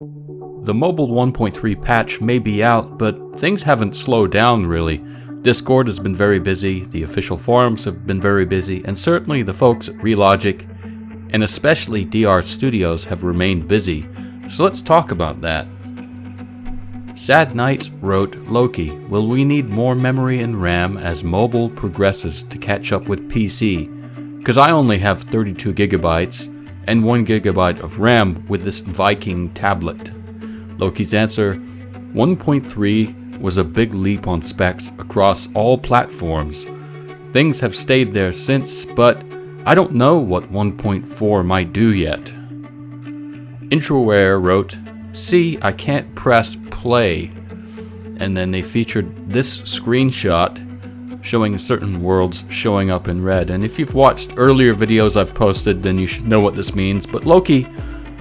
The mobile 1.3 patch may be out, but things haven't slowed down really. Discord has been very busy, the official forums have been very busy, and certainly the folks at Relogic, and especially DR Studios, have remained busy. So let's talk about that. Sad Nights wrote, Loki, will we need more memory and RAM as mobile progresses to catch up with PC? Because I only have 32 gigabytes and 1 gigabyte of RAM with this Viking tablet. Loki's answer, 1.3 was a big leap on specs across all platforms. Things have stayed there since, but I don't know what 1.4 might do yet. Introware wrote, see, I can't press play. And then they featured this screenshot showing certain worlds showing up in red. And if you've watched earlier videos I've posted, then you should know what this means. But Loki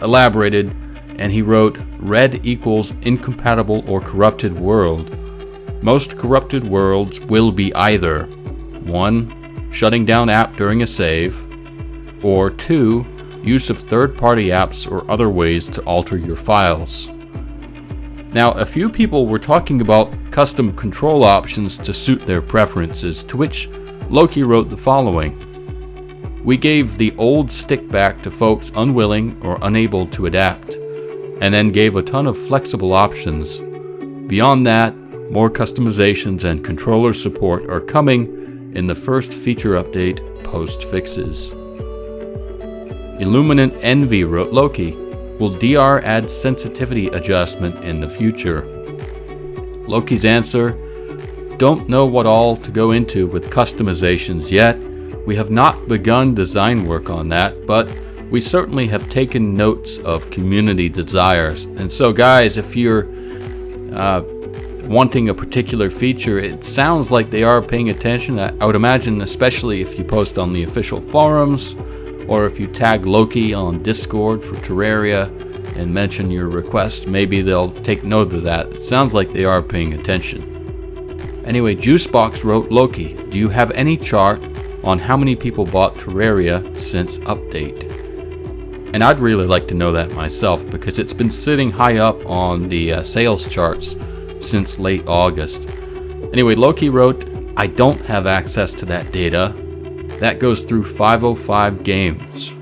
elaborated, and he wrote, red equals incompatible or corrupted world. Most corrupted worlds will be either 1. Shutting down app during a save, or 2. Use of third-party apps or other ways to alter your files. Now, a few people were talking about custom control options to suit their preferences, to which Loki wrote the following. We gave the old stick back to folks unwilling or unable to adapt, and then gave a ton of flexible options. Beyond that, more customizations and controller support are coming in the first feature update post-fixes. Illuminant Envy wrote, Loki, will DR add sensitivity adjustment in the future? Loki's answer, don't know what all to go into with customizations yet. We have not begun design work on that, but we certainly have taken notes of community desires. And so guys, if you're wanting a particular feature, it sounds like they are paying attention. I would imagine, especially if you post on the official forums, or if you tag Loki on Discord for Terraria and mention your request, maybe they'll take note of that. It sounds like they are paying attention. Anyway, Juicebox wrote, Loki, do you have any chart on how many people bought Terraria since update? And I'd really like to know that myself, because it's been sitting high up on the sales charts since late August. Anyway, Loki wrote, I don't have access to that data. That goes through 505 games.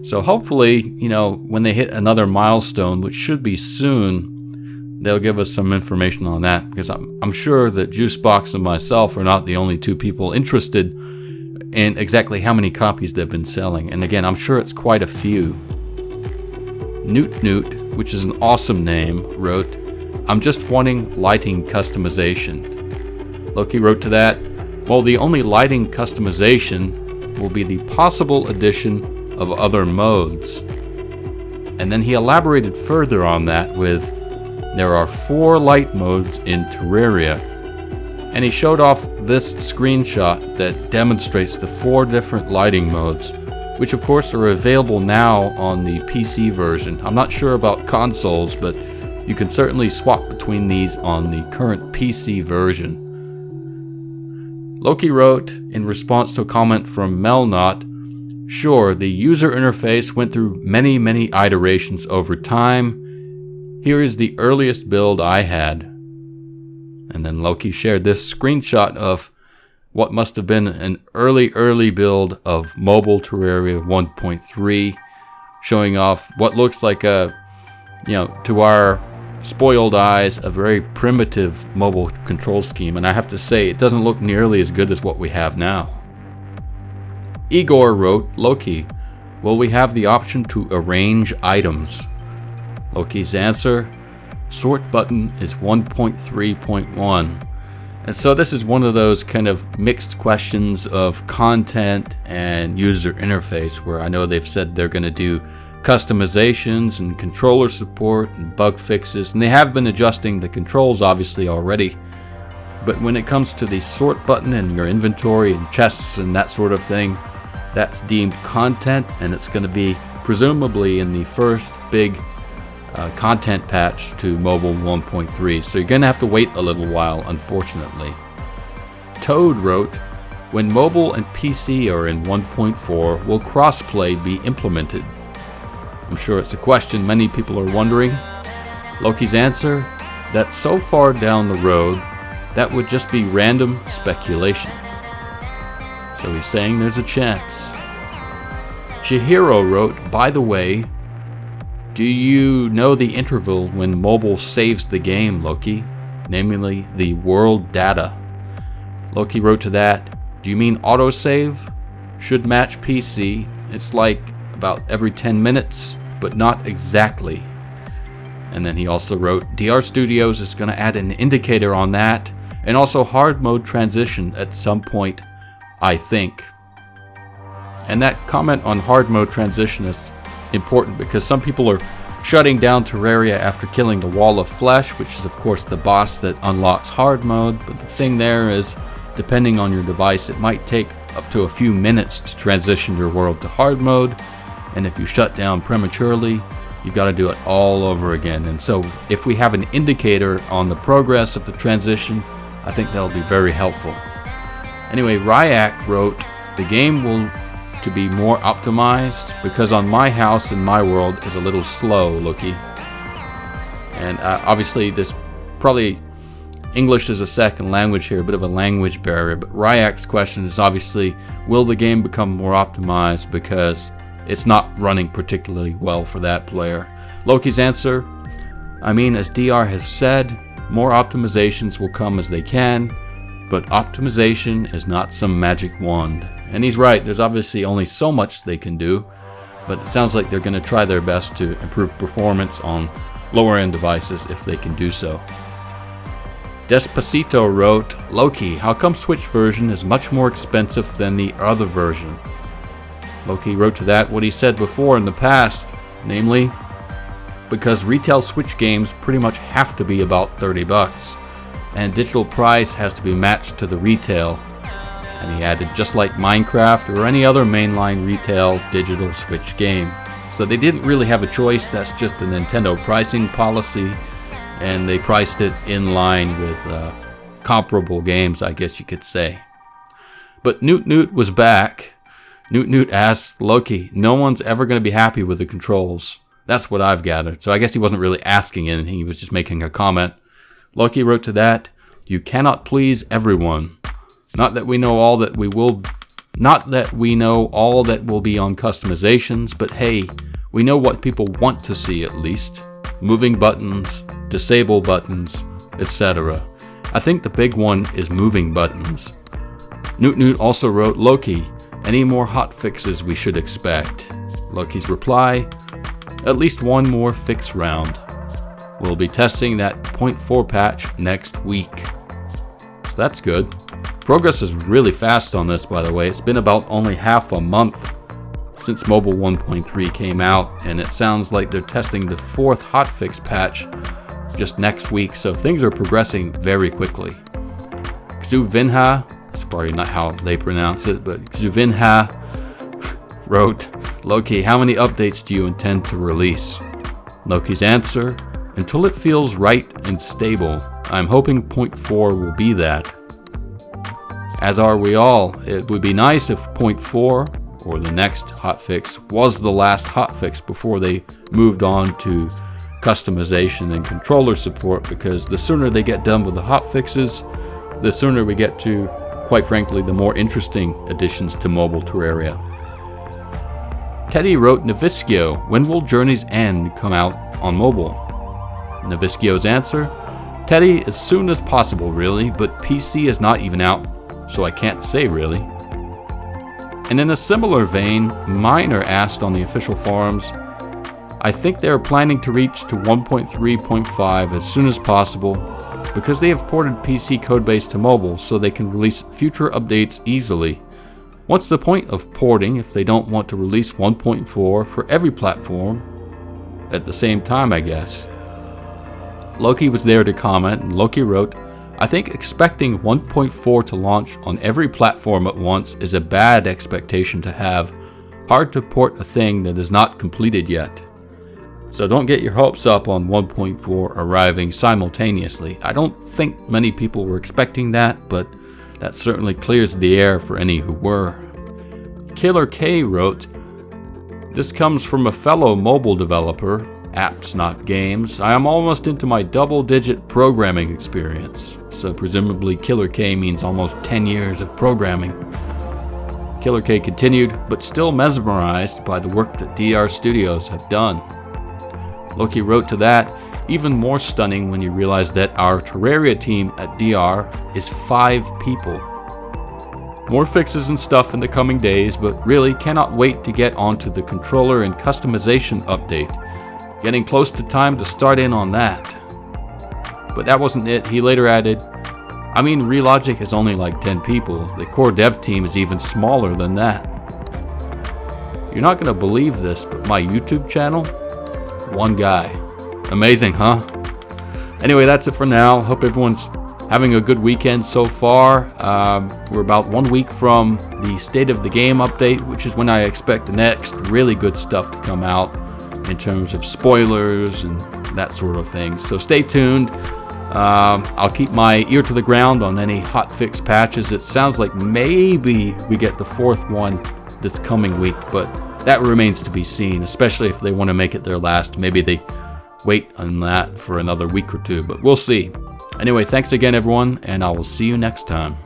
So hopefully, when they hit another milestone, which should be soon, they'll give us some information on that, because I'm sure that Juicebox and myself are not the only two people interested in exactly how many copies they've been selling. And again, I'm sure it's quite a few. Newt, which is an awesome name, wrote, I'm just wanting lighting customization. Loki wrote to that, well, the only lighting customization will be the possible addition of other modes. And then he elaborated further on that with, there are 4 light modes in Terraria. And he showed off this screenshot that demonstrates the 4 different lighting modes, which of course are available now on the PC version. I'm not sure about consoles, but you can certainly swap between these on the current PC version. Loki wrote, in response to a comment from Melnot, sure, the user interface went through many iterations over time. Here is the earliest build I had. And then Loki shared this screenshot of what must have been an early build of mobile Terraria 1.3, showing off what looks like to our spoiled eyes, a very primitive mobile control scheme. And I have to say, it doesn't look nearly as good as what we have now. Igor wrote, Loki, will we have the option to arrange items? Loki's answer, sort button is 1.3.1. And so this is one of those kind of mixed questions of content and user interface, where I know they've said they're going to do customizations and controller support and bug fixes, and they have been adjusting the controls obviously already. But when it comes to the sort button and your inventory and chests and that sort of thing, that's deemed content, and it's going to be presumably in the first big content patch to mobile 1.3, so you're going to have to wait a little while, unfortunately. Toad wrote, when mobile and PC are in 1.4, will crossplay be implemented? I'm sure it's a question many people are wondering. Loki's answer, that so far down the road, that would just be random speculation. So he's saying there's a chance. Chihiro wrote, by the way, do you know the interval when mobile saves the game, Loki? Namely, the world data. Loki wrote to that, do you mean autosave? Should match PC. It's like about every 10 minutes, but not exactly. And then he also wrote, DR Studios is going to add an indicator on that, and also hard mode transition at some point, I think. And that comment on hard mode transition is important because some people are shutting down Terraria after killing the Wall of Flesh, which is of course the boss that unlocks hard mode, but the thing there is, depending on your device, it might take up to a few minutes to transition your world to hard mode, and if you shut down prematurely, you've got to do it all over again. And so if we have an indicator on the progress of the transition, I think that'll be very helpful. Anyway, Ryak wrote, the game will to be more optimized because on my house and my world is a little slow, Loki. And obviously there's probably English is a second language here, a bit of a language barrier, but Ryak's question is obviously, will the game become more optimized because it's not running particularly well for that player? Loki's answer, I mean, as DR has said, more optimizations will come as they can, but optimization is not some magic wand. And he's right, there's obviously only so much they can do, but it sounds like they're going to try their best to improve performance on lower end devices if they can do so. Despacito wrote, Loki, how come Switch version is much more expensive than the other version? Loki wrote to that what he said before in the past, namely, because retail Switch games pretty much have to be about $30, and digital price has to be matched to the retail. And he added, just like Minecraft or any other mainline retail digital Switch game. So they didn't really have a choice, that's just a Nintendo pricing policy, and they priced it in line with comparable games, I guess you could say. But Newt was back. Newt asked Loki, no one's ever going to be happy with the controls. That's what I've gathered. So I guess he wasn't really asking anything, he was just making a comment. Loki wrote to that, you cannot please everyone. Not that we know all that will be on customizations, but hey, we know what people want to see at least. Moving buttons, disable buttons, etc. I think the big one is moving buttons. Newt also wrote, Loki, any more hotfixes we should expect? Loki's reply, at least one more fix round. We'll be testing that 0.4 patch next week. So that's good. Progress is really fast on this, by the way. It's been about only half a month since Mobile 1.3 came out, and it sounds like they're testing the 4th hotfix patch just next week, so things are progressing very quickly. Xuvinha, that's probably not how they pronounce it, but Xuvinha wrote, Loki, how many updates do you intend to release? Loki's answer, until it feels right and stable. I'm hoping 0.4 will be that. As are we all. It would be nice if 0.4, or the next hotfix, was the last hotfix before they moved on to customization and controller support, because the sooner they get done with the hotfixes, the sooner we get to, quite frankly, the more interesting additions to mobile Terraria. Teddy wrote, Naviskio, when will Journey's End come out on mobile? Naviskio's answer, Teddy, as soon as possible really, but PC is not even out, so I can't say really. And in a similar vein, Miner asked on the official forums, I think they are planning to reach to 1.3.5 as soon as possible because they have ported PC codebase to mobile so they can release future updates easily. What's the point of porting if they don't want to release 1.4 for every platform at the same time, I guess? Loki was there to comment, and Loki wrote, I think expecting 1.4 to launch on every platform at once is a bad expectation to have. Hard to port a thing that is not completed yet. So don't get your hopes up on 1.4 arriving simultaneously. I don't think many people were expecting that, but that certainly clears the air for any who were. Killer K wrote, This comes from a fellow mobile developer, Apps Not Games. I am almost into my double-digit programming experience. So presumably Killer K means almost 10 years of programming. Killer K continued, but still mesmerized by the work that DR Studios have done. Loki wrote to that, even more stunning when you realize that our Terraria team at DR is 5 people. More fixes and stuff in the coming days, but really cannot wait to get onto the controller and customization update. Getting close to time to start in on that. But that wasn't it. He later added, I mean, Relogic is only like 10 people. The core dev team is even smaller than that. You're not going to believe this, but my YouTube channel, 1 guy. Amazing, huh? Anyway, that's it for now. Hope everyone's having a good weekend so far. We're about 1 week from the State of the Game update, which is when I expect the next really good stuff to come out in terms of spoilers and that sort of thing. So stay tuned. I'll keep my ear to the ground on any hotfix patches. It sounds like maybe we get the 4th one this coming week, but that remains to be seen, especially if they want to make it their last. Maybe they wait on that for another week or 2, but we'll see. Anyway, thanks again, everyone, and I will see you next time.